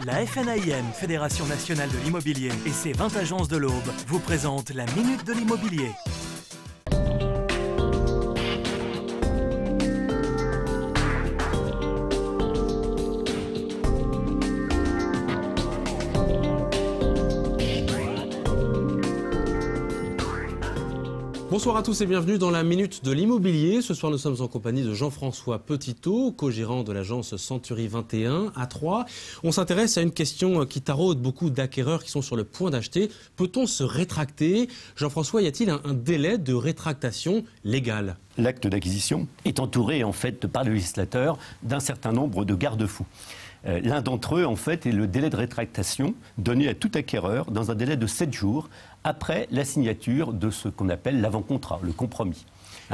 La FNAIM, Fédération nationale de l'immobilier, et ses 20 agences de l'Aube vous présentent la Minute de l'immobilier. Bonsoir à tous et bienvenue dans la Minute de l'immobilier. Ce soir, nous sommes en compagnie de Jean-François Petitot, co-gérant de l'agence Century 21 à Troyes. On s'intéresse à une question qui taraude beaucoup d'acquéreurs qui sont sur le point d'acheter. Peut-on se rétracter? Jean-François, y a-t-il un délai de rétractation légal? L'acte d'acquisition est entouré en fait par le législateur d'un certain nombre de garde-fous. L'un d'entre eux, en fait, est le délai de rétractation donné à tout acquéreur dans un délai de 7 jours après la signature de ce qu'on appelle l'avant-contrat, le compromis.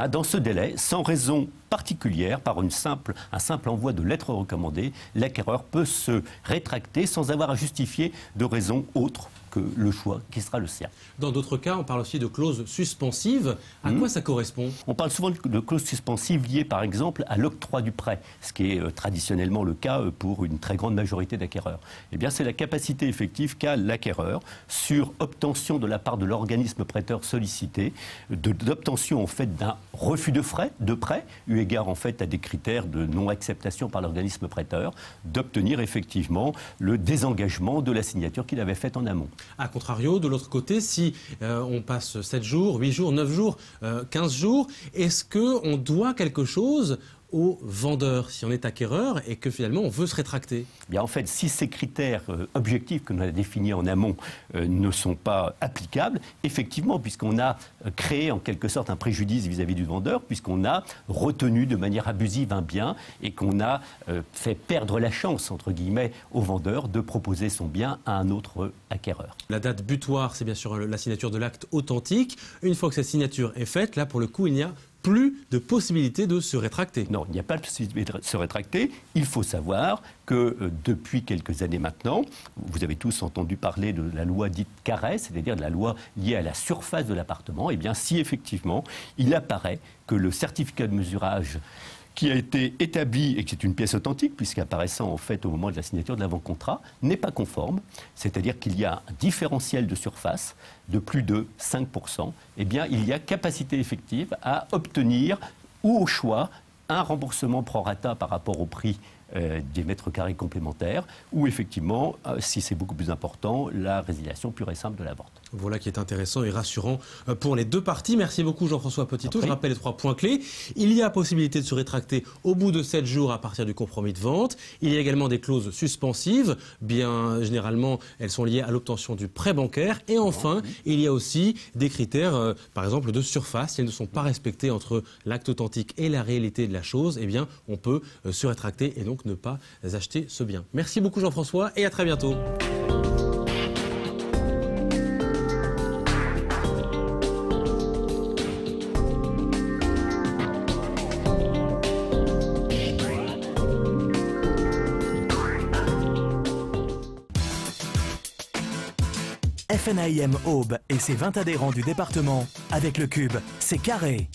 Dans ce délai, sans raison particulière, par un simple envoi de lettres recommandées, l'acquéreur peut se rétracter sans avoir à justifier de raison autre que le choix qui sera le sien. Dans d'autres cas, on parle aussi de clauses suspensives. À quoi ça correspond? On parle souvent de clauses suspensives liées par exemple à l'octroi du prêt, ce qui est traditionnellement le cas pour une très grande majorité d'acquéreurs. Eh bien, c'est la capacité effective qu'a l'acquéreur sur obtention de la part de l'organisme prêteur sollicité, d'obtention en fait d'un refus de prêt, eu égard en fait à des critères de non-acceptation par l'organisme prêteur, d'obtenir effectivement le désengagement de la signature qu'il avait faite en amont. A contrario, de l'autre côté, si on passe 7 jours, 8 jours, 9 jours, 15 jours, est-ce qu'on doit quelque chose au vendeur, si on est acquéreur et que finalement on veut se rétracter? Bien, en fait, si ces critères objectifs que nous avons définis en amont ne sont pas applicables, effectivement, puisqu'on a créé en quelque sorte un préjudice vis-à-vis du vendeur, puisqu'on a retenu de manière abusive un bien et qu'on a fait perdre la chance, entre guillemets, au vendeur de proposer son bien à un autre acquéreur. La date butoir, c'est bien sûr la signature de l'acte authentique. Une fois que cette signature est faite, là, pour le coup, il n'y a plus de possibilité de se rétracter. Non, il n'y a pas de possibilité de se rétracter. Il faut savoir que depuis quelques années maintenant, vous avez tous entendu parler de la loi dite Carrez, c'est-à-dire de la loi liée à la surface de l'appartement. Eh bien, si effectivement, il apparaît que le certificat de mesurage qui a été établi et qui est une pièce authentique, puisqu'apparaissant en fait au moment de la signature de l'avant-contrat, n'est pas conforme, c'est-à-dire qu'il y a un différentiel de surface de plus de 5%, eh bien il y a capacité effective à obtenir ou au choix un remboursement pro rata par rapport au prix des mètres carrés complémentaires, ou effectivement, si c'est beaucoup plus important, la résiliation pure et simple de la vente. Voilà qui est intéressant et rassurant pour les deux parties. Merci beaucoup Jean-François Petitot. Je rappelle les 3 points clés. Il y a possibilité de se rétracter au bout de 7 jours à partir du compromis de vente. Il y a également des clauses suspensives. Bien généralement, elles sont liées à l'obtention du prêt bancaire. Et enfin, il y a aussi des critères, par exemple, de surface. Si elles ne sont pas respectées entre l'acte authentique et la réalité de la chose, eh bien, on peut se rétracter et donc ne pas acheter ce bien. Merci beaucoup Jean-François et à très bientôt. FNAIM Aube et ses 20 adhérents du département, avec le Cube, c'est carré.